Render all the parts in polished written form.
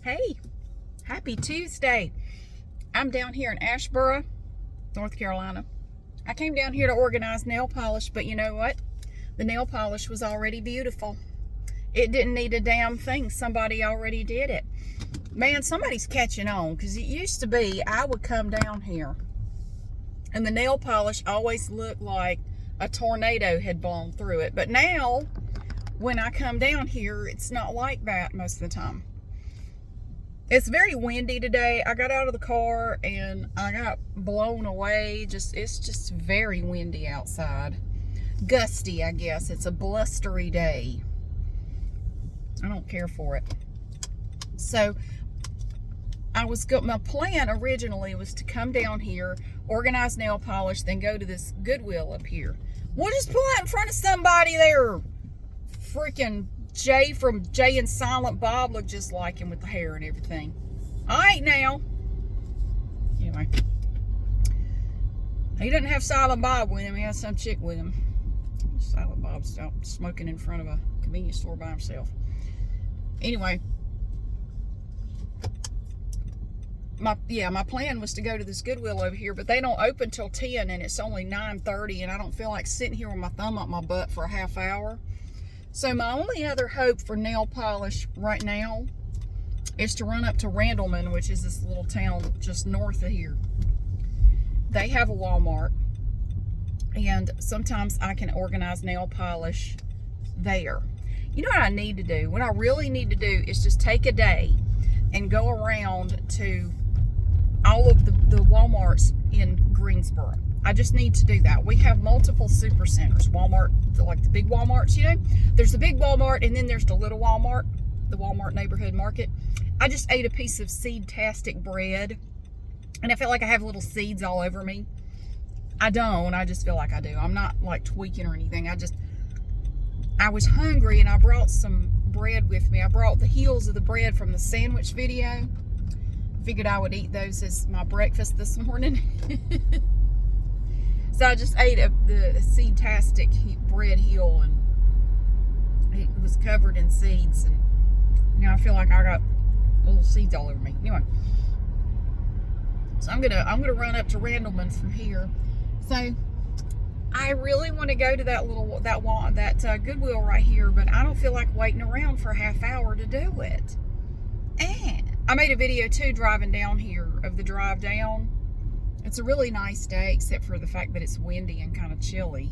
Hey, happy Tuesday. I'm down here in Asheboro, North Carolina. I came down here to organize nail polish, but you know what? The nail polish was already beautiful. It didn't need a damn thing. Somebody already did it. Man, somebody's catching on, because it used to be I would come down here and the nail polish always looked like a tornado had blown through it. But now, when I come down here, it's not like that most of the time. It's very windy today. I got out of the car and I got blown away. It's just very windy outside. Gusty, I guess. It's a blustery day. I don't care for it. So, my plan originally was to come down here, organize nail polish, then go to this Goodwill up here. We'll just pull out in front of somebody there. Freaking Jay from Jay and Silent Bob looked just like him with the hair and everything. All right, now. Anyway. He didn't have Silent Bob with him. He had some chick with him. Silent Bob's out smoking in front of a convenience store by himself. Anyway. My plan was to go to this Goodwill over here, but they don't open till 10 and it's only 9:30 and I don't feel like sitting here with my thumb up my butt for a half hour. So my only other hope for nail polish right now is to run up to Randleman, which is this little town just north of here. They have a Walmart, and sometimes I can organize nail polish there. You know what I need to do? What I really need to do is just take a day and go around to all of the Walmarts in Greensboro. I just need to do that. We have multiple super centers. Walmart, like the big Walmarts, you know? There's the big Walmart, and then there's the little Walmart, the Walmart neighborhood market. I just ate a piece of seed-tastic bread, and I feel like I have little seeds all over me. I don't. I just feel like I do. I'm not, like, tweaking or anything. I was hungry, and I brought some bread with me. I brought the heels of the bread from the sandwich video. Figured I would eat those as my breakfast this morning. So I just ate the seed-tastic bread heel, and it was covered in seeds, and now I feel like I got little seeds all over me. Anyway, so I'm gonna run up to Randleman from here. So I really want to go to that Goodwill right here, but I don't feel like waiting around for a half hour to do it. And I made a video too driving down here of the drive down. It's a really nice day, except for the fact that it's windy and kind of chilly.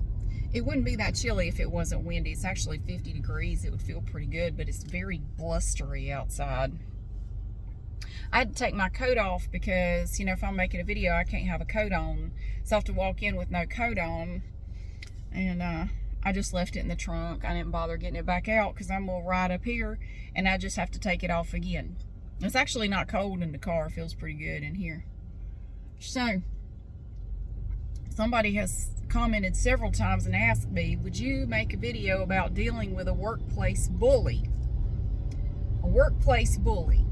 It wouldn't be that chilly if it wasn't windy. It's actually 50 degrees. It would feel pretty good, but it's very blustery outside. I had to take my coat off because, you know, if I'm making a video, I can't have a coat on. So I have to walk in with no coat on. And I just left it in the trunk. I didn't bother getting it back out because I'm going to ride up here and I just have to take it off again. It's actually not cold in the car. It feels pretty good in here. So, somebody has commented several times and asked me, would you make a video about dealing with a workplace bully? A workplace bully.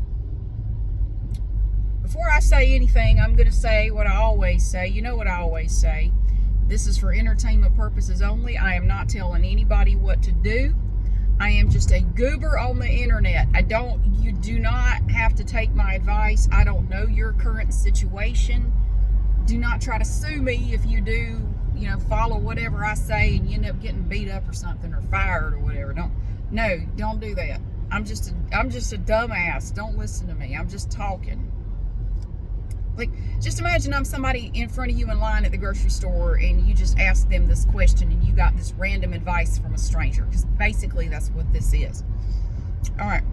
Before I say anything, I'm going to say what I always say. You know what I always say. This is for entertainment purposes only. I am not telling anybody what to do. I am just a goober on the internet. You do not have to take my advice. I don't know your current situation. Do not try to sue me if you do, you know, follow whatever I say and you end up getting beat up or something or fired or whatever. Don't do that. I'm just a dumbass. Don't listen to me. I'm just talking. Like, just imagine I'm somebody in front of you in line at the grocery store and you just ask them this question and you got this random advice from a stranger, because basically that's what this is. All right.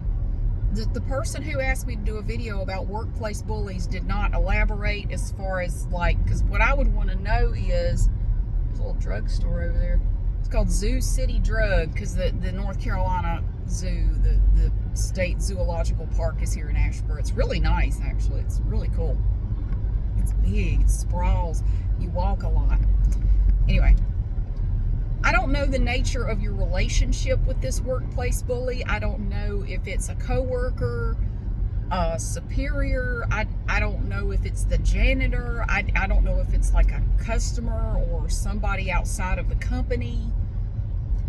The person who asked me to do a video about workplace bullies did not elaborate as far as, like, because what I would want to know is, there's a little drugstore over there. It's called Zoo City Drug, because the North Carolina Zoo, the state zoological park is here in Asheboro. It's really nice, actually. It's really cool. It's big, it sprawls, you walk a lot. Anyway, I don't know the nature of your relationship with this workplace bully. I don't know if it's a coworker, a superior. I don't know if it's the janitor. I don't know if it's like a customer or somebody outside of the company.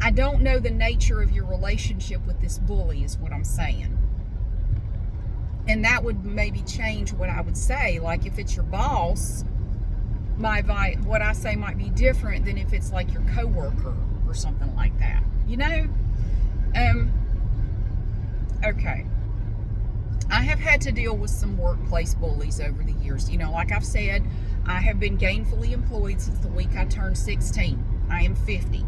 I don't know the nature of your relationship with this bully is what I'm saying. And that would maybe change what I would say. Like if it's your boss, what I say might be different than if it's like your coworker or something like that. You know? Okay. I have had to deal with some workplace bullies over the years. You know, like I've said, I have been gainfully employed since the week I turned 16. I am 50.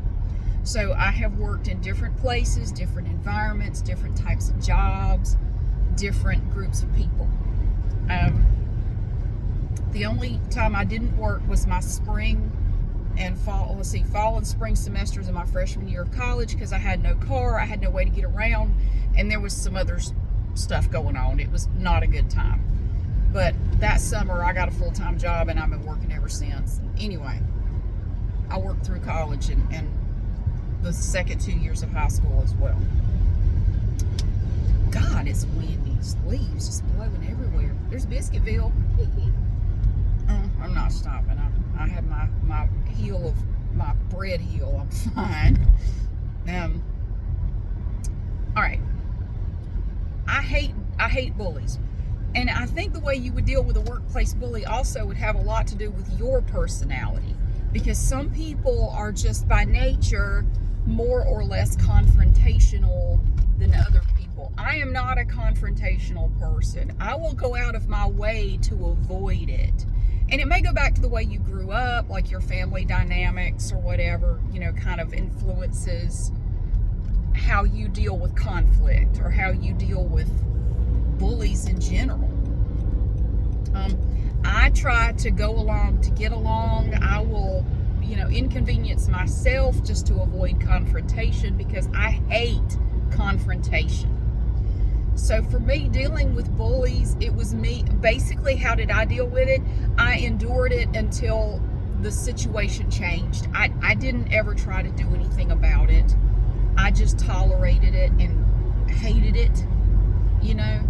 So I have worked in different places, different environments, different types of jobs, different groups of people. The only time I didn't work was my spring and fall and spring semesters in my freshman year of college, because I had no car, I had no way to get around, and there was some other stuff going on. It was not a good time. But that summer I got a full-time job and I've been working ever since. Anyway, I worked through college and the second 2 years of high school as well. God, it's windy. Leaves just blowing everywhere. There's Biscuitville. I'm not stopping. I have my heel of my bread heel. I'm fine. All right. I hate bullies. And I think the way you would deal with a workplace bully also would have a lot to do with your personality, because some people are just by nature more or less confrontational than other people. I am not a confrontational person. I will go out of my way to avoid it. And it may go back to the way you grew up, like your family dynamics or whatever, you know, kind of influences how you deal with conflict or how you deal with bullies in general. I try to go along to get along. I will, you know, inconvenience myself just to avoid confrontation, because I hate confrontation. So for me, dealing with bullies, it was me. Basically, how did I deal with it? I endured it until the situation changed. I didn't ever try to do anything about it. I just tolerated it and hated it, you know.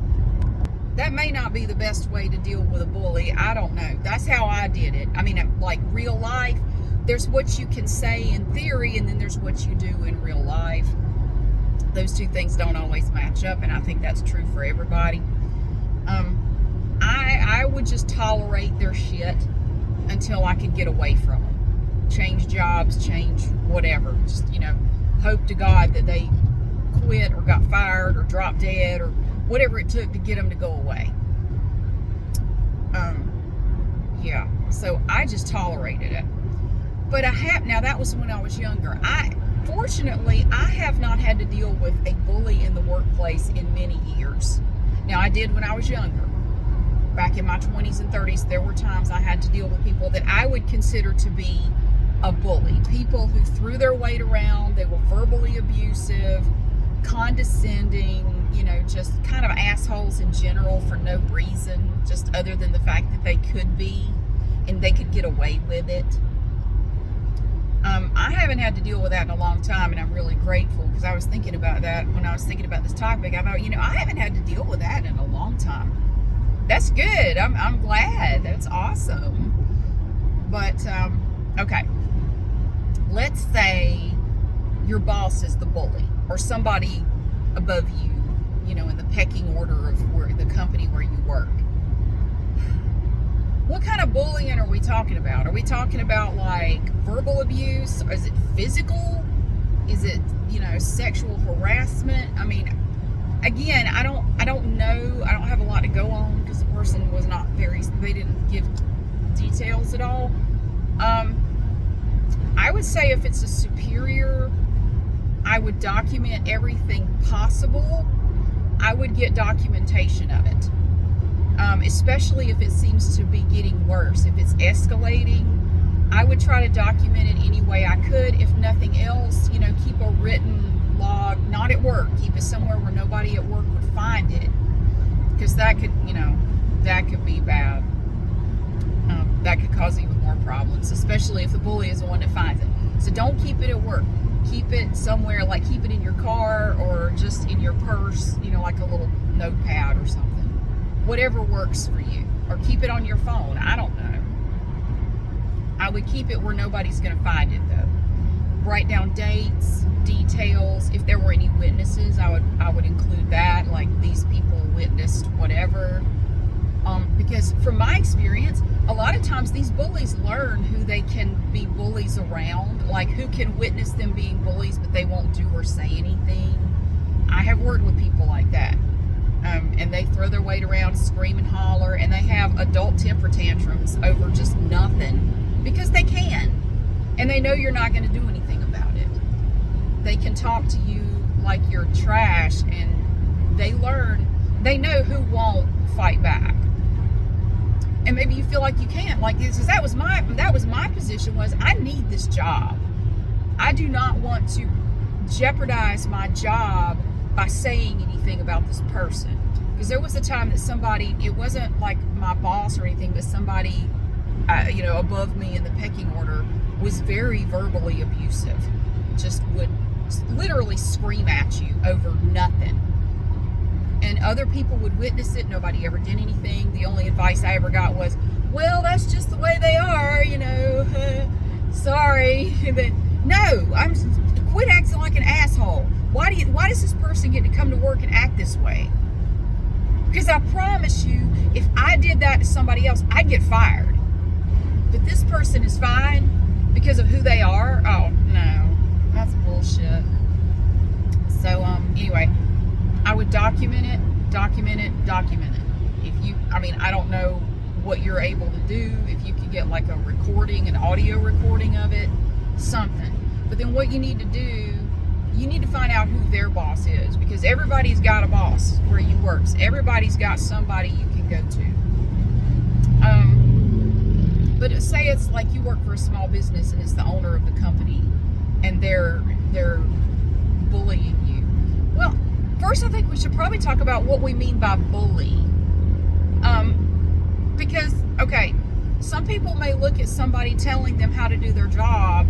That may not be the best way to deal with a bully. I don't know. That's how I did it. I mean, like real life, there's what you can say in theory, and then there's what you do in real life. Those two things don't always match up, and I think that's true for everybody. I would just tolerate their shit until I could get away from them. Change jobs, change whatever. Just, you know, hope to God that they quit or got fired or dropped dead or whatever it took to get them to go away. Yeah, so I just tolerated it. But now that was when I was younger. Fortunately, I have not had to deal with a bully in the workplace in many years. Now, I did when I was younger. Back in my 20s and 30s, there were times I had to deal with people that I would consider to be a bully. People who threw their weight around, they were verbally abusive, condescending, you know, just kind of assholes in general for no reason, just other than the fact that they could be and they could get away with it. I haven't had to deal with that in a long time, and I'm really grateful, because I was thinking about that when I was thinking about this topic. I thought, you know, I haven't had to deal with that in a long time. That's good. I'm glad. That's awesome. But, okay. Let's say your boss is the bully, or somebody above you, you know, in the pecking order of the company where you work. What kind of bullying are we talking about? Are we talking about like verbal abuse? Or is it physical? Is it, you know, sexual harassment? I mean, again, I don't know. I don't have a lot to go on, because the person was not they didn't give details at all. I would say if it's a superior, I would document everything possible. I would get documentation of it. Especially if it seems to be getting worse. If it's escalating, I would try to document it any way I could. If nothing else, you know, keep a written log, not at work. Keep it somewhere where nobody at work would find it, because that could, you know, that could be bad. That could cause even more problems, especially if the bully is the one that finds it. So don't keep it at work. Keep it somewhere, like keep it in your car or just in your purse, you know, like a little notepad or something. Whatever works for you. Or keep it on your phone. I don't know. I would keep it where nobody's going to find it, though. Write down dates, details. If there were any witnesses, I would include that. Like, these people witnessed whatever. whatever. Because from my experience, a lot of times these bullies learn who they can be bullies around, like who can witness them being bullies, but they won't do or say anything. I have worked with people like that. And they throw their weight around, scream and holler, and they have adult temper tantrums over just nothing because they can. And they know you're not going to do anything about it. They can talk to you like you're trash, and they know who won't fight back. And maybe you feel like you can't, like this, because that was my position, was I need this job. I do not want to jeopardize my job by saying anything about this person. Because there was a time that somebody, it wasn't like my boss or anything, but somebody, above me in the pecking order was very verbally abusive. Just would literally scream at you over nothing. And other people would witness it. Nobody ever did anything. The only advice I ever got was, well, that's just the way they are, sorry. But no, quit acting like an asshole. Why does this person get to come to work and act this way? Because I promise you, if I did that to somebody else, I'd get fired. But this person is fine because of who they are. Oh, no. That's bullshit. So, anyway, I would document it. I don't know what you're able to do. If you could get like a recording, an audio recording of it, something. But then what you need to do, you need to find out who their boss is, because everybody's got a boss where you work. Everybody's got somebody you can go to. But say it's like you work for a small business and it's the owner of the company and they're bullying you. Well, first I think we should probably talk about what we mean by bully. Because, okay, some people may look at somebody telling them how to do their job,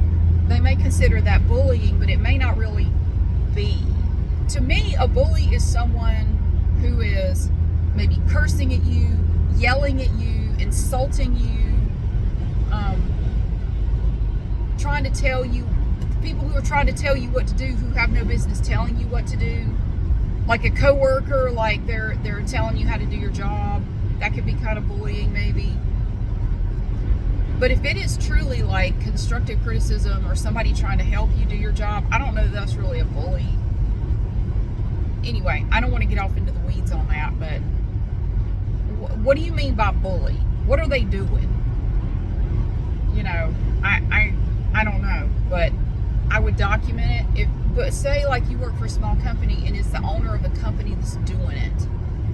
they may consider that bullying, but it may not really be. To me, a bully is someone who is maybe cursing at you, yelling at you, insulting you, trying to tell you, people who are trying to tell you what to do who have no business telling you what to do. Like a coworker, like they're telling you how to do your job. That could be kind of bullying, maybe. But if it is truly like constructive criticism or somebody trying to help you do your job, I don't know that that's really a bully. Anyway, I don't want to get off into the weeds on that, but what do you mean by bully? What are they doing? I don't know, but I would document it. But say like you work for a small company and it's the owner of a company that's doing it.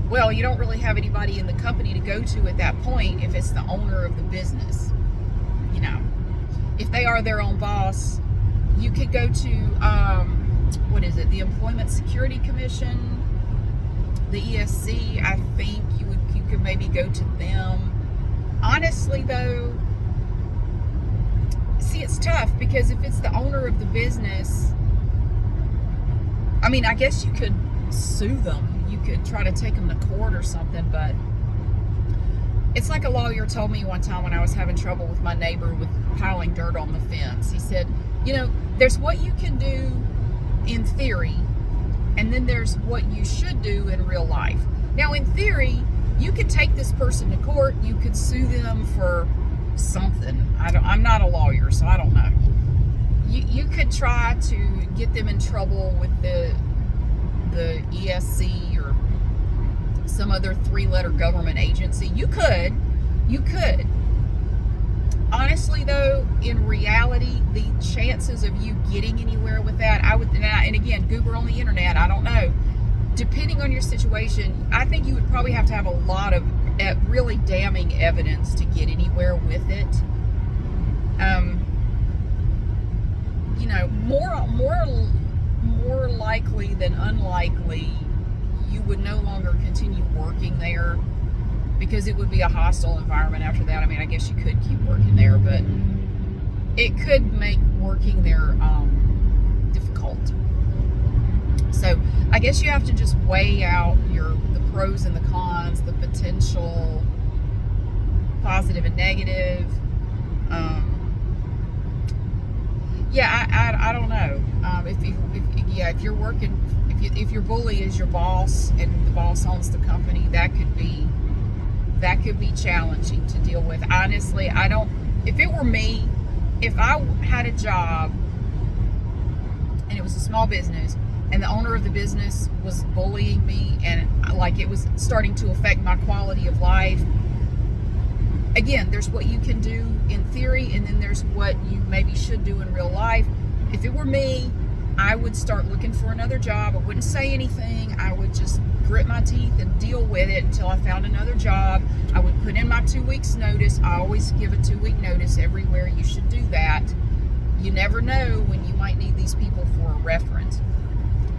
Well, you don't really have anybody in the company to go to at that point if it's the owner of the business. If they are their own boss, you could go to, the Employment Security Commission, the ESC. I think you could maybe go to them. Honestly, though, see, it's tough because if it's the owner of the business, I guess you could sue them. You could try to take them to court or something, but it's like a lawyer told me one time when I was having trouble with my neighbor with piling dirt on the fence. He said, there's what you can do in theory, and then there's what you should do in real life. Now, in theory, you could take this person to court. You could sue them for something. I'm not a lawyer, so I don't know. You could try to get them in trouble with the ESC or some other 3-letter government agency. You could. Honestly, though, in reality, the chances of you getting anywhere with that, and again, Google on the internet, I don't know. Depending on your situation, I think you would probably have to have a lot of really damning evidence to get anywhere with it. More likely than unlikely, you would no longer continue working there because it would be a hostile environment after that. I guess you could keep working there, but it could make working there difficult. So I guess you have to just weigh out the pros and the cons, the potential positive and negative. I don't know. If if your bully is your boss and the boss owns the company, that could be challenging to deal with. Honestly, if it were me, if I had a job and it was a small business and the owner of the business was bullying me and like it was starting to affect my quality of life, again, there's what you can do in theory, and then there's what you maybe should do in real life. If it were me, I would start looking for another job. I wouldn't say anything. I would just grit my teeth and deal with it until I found another job. I would put in my 2 weeks notice. I always give a 2-week notice everywhere. You should do that. You never know when you might need these people for a reference.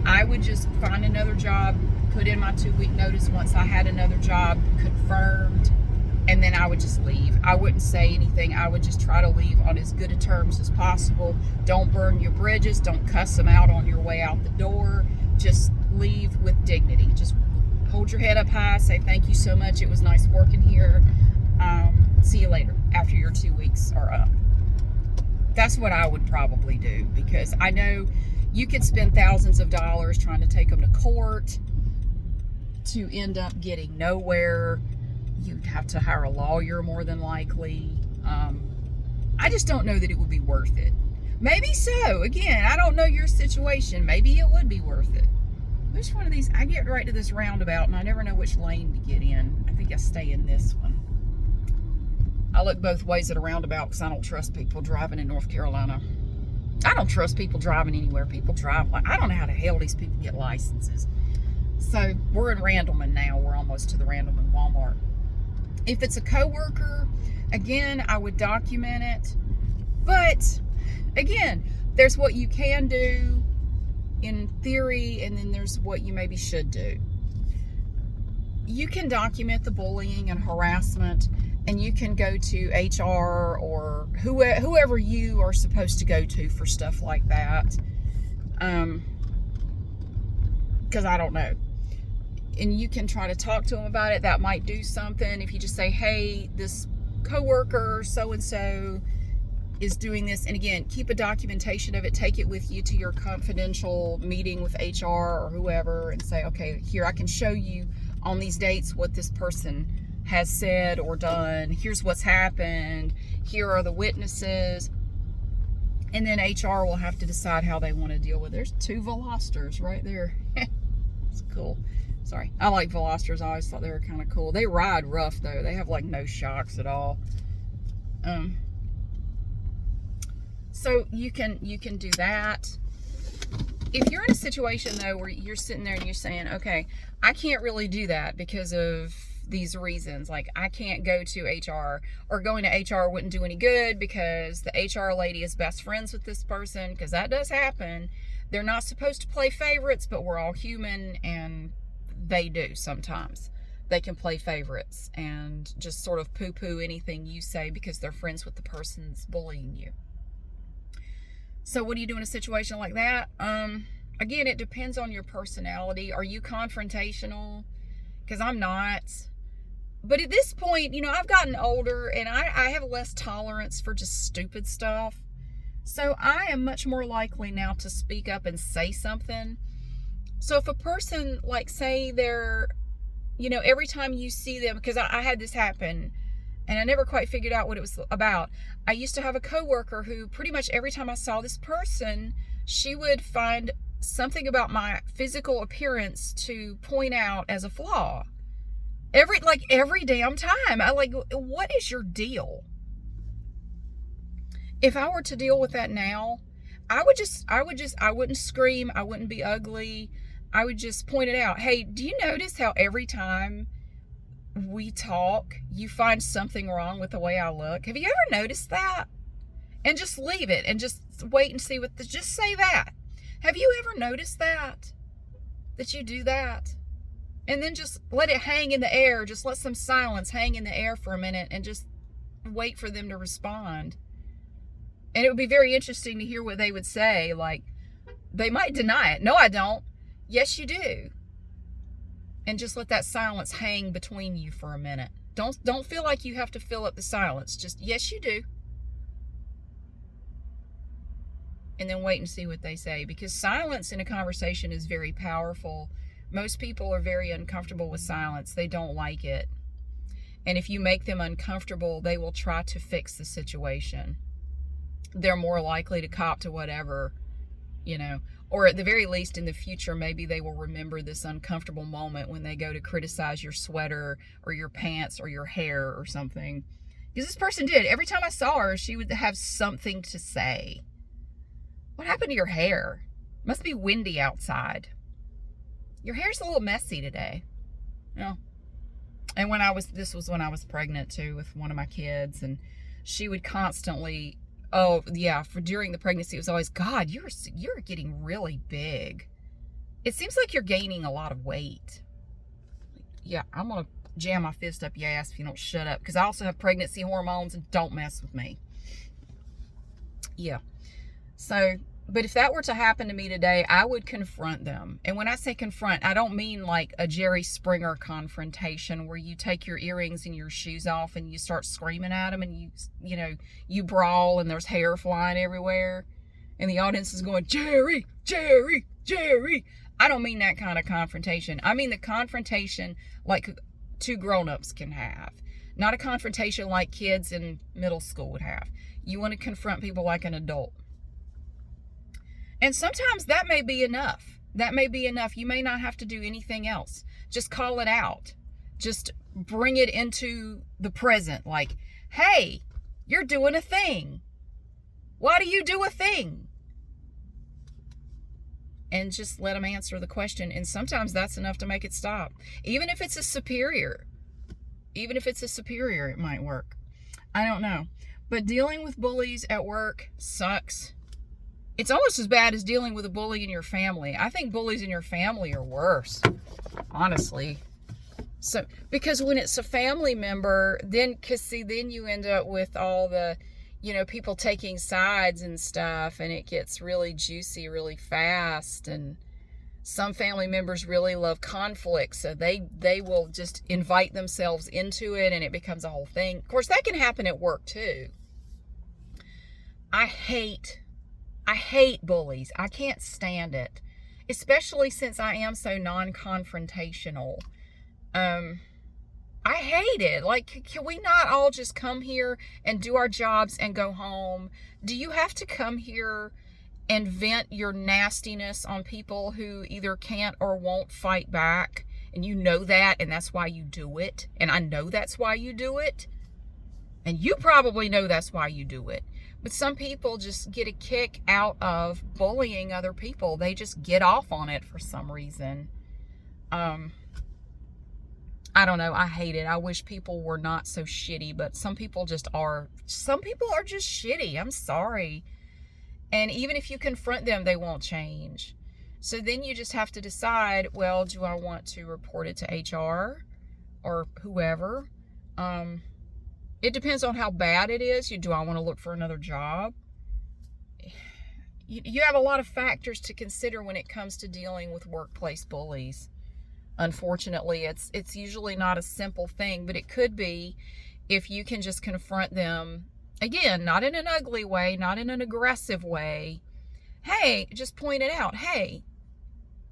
I would just find another job, put in my 2-week notice once I had another job confirmed, and then I would just leave. I wouldn't say anything. I would just try to leave on as good of terms as possible. Don't burn your bridges. Don't cuss them out on your way out the door. Just leave with dignity. Just hold your head up high. Say thank you so much. It was nice working here. See you later after your 2 weeks are up. That's what I would probably do, because I know you could spend thousands of dollars trying to take them to court to end up getting nowhere. You'd have to hire a lawyer more than likely. I just don't know that it would be worth it. Maybe so. Again, I don't know your situation. Maybe it would be worth it. Which one of these? I get right to this roundabout and I never know which lane to get in. I think I stay in this one. I look both ways at a roundabout because I don't trust people driving in North Carolina. I don't trust people driving anywhere people drive. Like, I don't know how the hell these people get licenses. So we're in Randleman now. We're almost to the Randleman Walmart. If it's a coworker, again, I would document it. But again, there's what you can do in theory, and then there's what you maybe should do. You can document the bullying and harassment, and you can go to HR or whoever you are supposed to go to for stuff like that. Because I don't know. And you can try to talk to them about it. That might do something. If you just say, hey, this coworker so-and-so is doing this. And again, keep a documentation of it. Take it with you to your confidential meeting with HR or whoever and say, okay, here, I can show you on these dates what this person has said or done. Here's what's happened. Here are the witnesses. And then HR will have to decide how they want to deal with it. There's 2 Velosters right there. It's cool. Sorry. I like Velosters. I always thought they were kind of cool. They ride rough, though. They have, like, no shocks at all. So you can do that. If you're in a situation, though, where you're sitting there and you're saying, okay, I can't really do that because of these reasons. Like, I can't go to HR, or going to HR wouldn't do any good because the HR lady is best friends with this person, because that does happen. They're not supposed to play favorites, but we're all human, and they do sometimes. They can play favorites and just sort of poo-poo anything you say because they're friends with the person that's bullying you. So what do you do in a situation like that? Again, it depends on your personality. Are you confrontational? Because I'm not. But at this point, I've gotten older and I have less tolerance for just stupid stuff. So I am much more likely now to speak up and say something. So if a person, like, say they're, every time you see them, because I had this happen and I never quite figured out what it was about. I used to have a coworker who pretty much every time I saw this person, she would find something about my physical appearance to point out as a flaw. Every damn time. What is your deal? If I were to deal with that now, I wouldn't scream. I wouldn't be ugly. I would just point it out. Hey, do you notice how every time we talk, you find something wrong with the way I look? Have you ever noticed that? And just leave it and just wait and see just say that. Have you ever noticed that you do that? And then just let it hang in the air. Just let some silence hang in the air for a minute and just wait for them to respond. And it would be very interesting to hear what they would say. Like, they might deny it. No, I don't. Yes, you do. And just let that silence hang between you for a minute. Don't feel like you have to fill up the silence. Just, yes, you do. and then wait and see what they say, because silence in a conversation is very powerful. Most people are very uncomfortable with silence. They don't like it. And if you make them uncomfortable, they will try to fix the situation. They're more likely to cop to whatever, or at the very least in the future, maybe they will remember this uncomfortable moment when they go to criticize your sweater or your pants or your hair or something. Because this person did. Every time I saw her, she would have something to say. What happened to your hair? Must be windy outside. Your hair's a little messy today. And this was when I was pregnant too with one of my kids, and she would constantly, during the pregnancy, it was always, God, you're getting really big. It seems like you're gaining a lot of weight. Yeah, I'm going to jam my fist up your ass if you don't shut up, because I also have pregnancy hormones, and don't mess with me. Yeah. So, but if that were to happen to me today, I would confront them. And when I say confront, I don't mean like a Jerry Springer confrontation where you take your earrings and your shoes off and you start screaming at them, and you brawl and there's hair flying everywhere and the audience is going, Jerry, Jerry, Jerry. I don't mean that kind of confrontation. I mean the confrontation like two grown-ups can have, not a confrontation like kids in middle school would have. You want to confront people like an adult. And sometimes that may be enough. That may be enough. You may not have to do anything else. Just call it out. Just bring it into the present. Like, hey, you're doing a thing. Why do you do a thing? And just let them answer the question. And sometimes that's enough to make it stop. Even if it's a superior. It might work. I don't know. But dealing with bullies at work sucks. It's almost as bad as dealing with a bully in your family. I think bullies in your family are worse, honestly. So, because when it's a family member, then you end up with all the, people taking sides and stuff, and it gets really juicy really fast. And some family members really love conflict, so they will just invite themselves into it, and it becomes a whole thing. Of course, that can happen at work too. I hate bullies. I can't stand it, especially since I am so non-confrontational. I hate it. Like, can we not all just come here and do our jobs and go home? Do you have to come here and vent your nastiness on people who either can't or won't fight back? And you know that, and that's why you do it. And I know that's why you do it. And you probably know that's why you do it. But some people just get a kick out of bullying other people. They just get off on it for some reason. I don't know. I hate it. I wish people were not so shitty, but some people just are. Some people are just shitty. I'm sorry. And even if you confront them, they won't change. So then you just have to decide, well, do I want to report it to HR or whoever? It depends on how bad it is. Do I want to look for another job? You have a lot of factors to consider when it comes to dealing with workplace bullies. Unfortunately, it's usually not a simple thing, but it could be if you can just confront them. Again, not in an ugly way, not in an aggressive way. Hey, just point it out. Hey,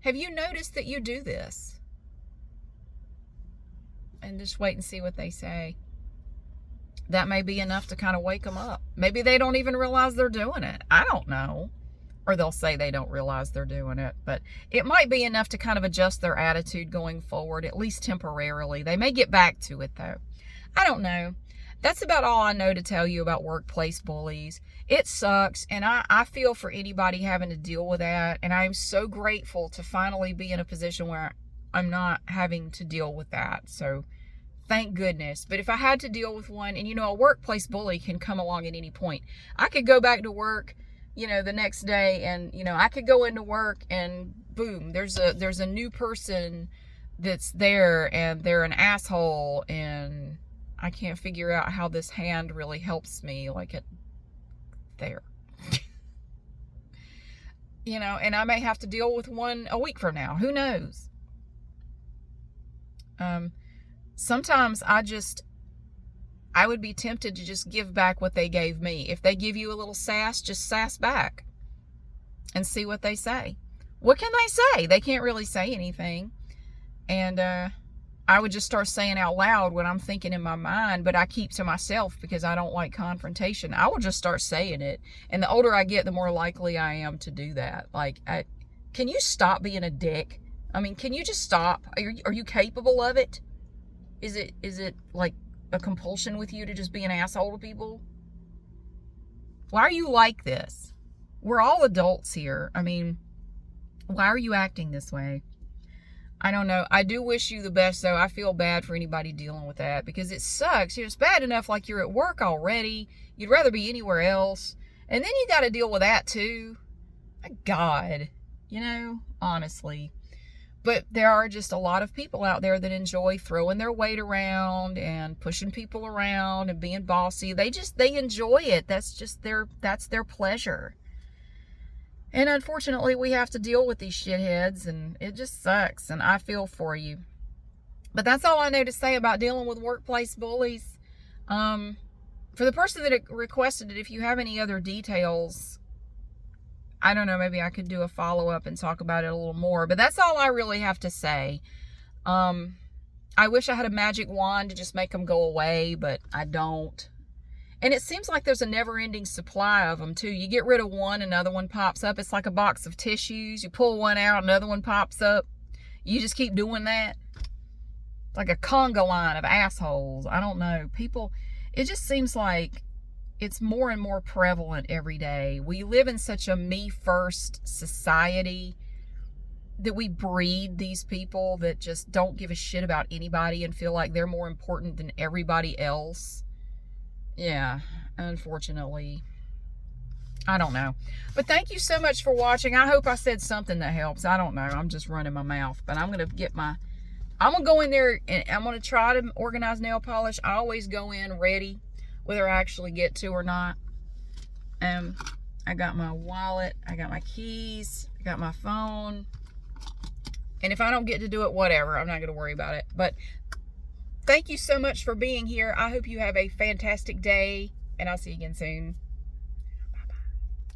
have you noticed that you do this? And just wait and see what they say. That may be enough to kind of wake them up. Maybe they don't even realize they're doing it. I don't know. Or they'll say they don't realize they're doing it. But it might be enough to kind of adjust their attitude going forward, at least temporarily. They may get back to it, though. I don't know. That's about all I know to tell you about workplace bullies. It sucks, and I feel for anybody having to deal with that. And I'm so grateful to finally be in a position where I'm not having to deal with that. So thank goodness. But if I had to deal with one, and a workplace bully can come along at any point. I could go back to work, the next day, and, I could go into work and boom, there's a new person that's there, and they're an asshole, and I can't figure out how this hand really helps me, like it there. And I may have to deal with one a week from now. Who knows? Sometimes I would be tempted to just give back what they gave me. If they give you a little sass, just sass back. and see what they say. What can they say? They can't really say anything. And I would just start saying out loud what I'm thinking in my mind, but I keep to myself because I don't like confrontation. I will just start saying it. And the older I get, the more likely I am to do that. Like, can you stop being a dick? I mean, can you just stop? Are you capable of it? Is it like a compulsion with you to just be an asshole to people? Why are you like this? We're all adults here. I mean, why are you acting this way? I don't know. I do wish you the best, though. I feel bad for anybody dealing with that because it sucks. It's bad enough like you're at work already. You'd rather be anywhere else. And then you got to deal with that, too. My God. Honestly. But there are just a lot of people out there that enjoy throwing their weight around and pushing people around and being bossy. They enjoy it. That's their pleasure. And unfortunately, we have to deal with these shitheads, and it just sucks, and I feel for you. But that's all I know to say about dealing with workplace bullies. For the person that requested it, if you have any other details, I don't know, maybe I could do a follow-up and talk about it a little more. But that's all I really have to say. I wish I had a magic wand to just make them go away, but I don't. And it seems like there's a never-ending supply of them, too. You get rid of one, another one pops up. It's like a box of tissues. You pull one out, another one pops up. You just keep doing that. It's like a conga line of assholes. I don't know. People, it just seems like it's more and more prevalent every day. We live in such a me-first society that we breed these people that just don't give a shit about anybody and feel like they're more important than everybody else. Yeah, unfortunately. I don't know. But thank you so much for watching. I hope I said something that helps. I don't know. I'm just running my mouth. But I'm going to go in there and I'm going to try to organize nail polish. I always go in ready, whether I actually get to or not. I got my wallet. I got my keys. I got my phone. And if I don't get to do it, whatever. I'm not going to worry about it. But thank you so much for being here. I hope you have a fantastic day, and I'll see you again soon.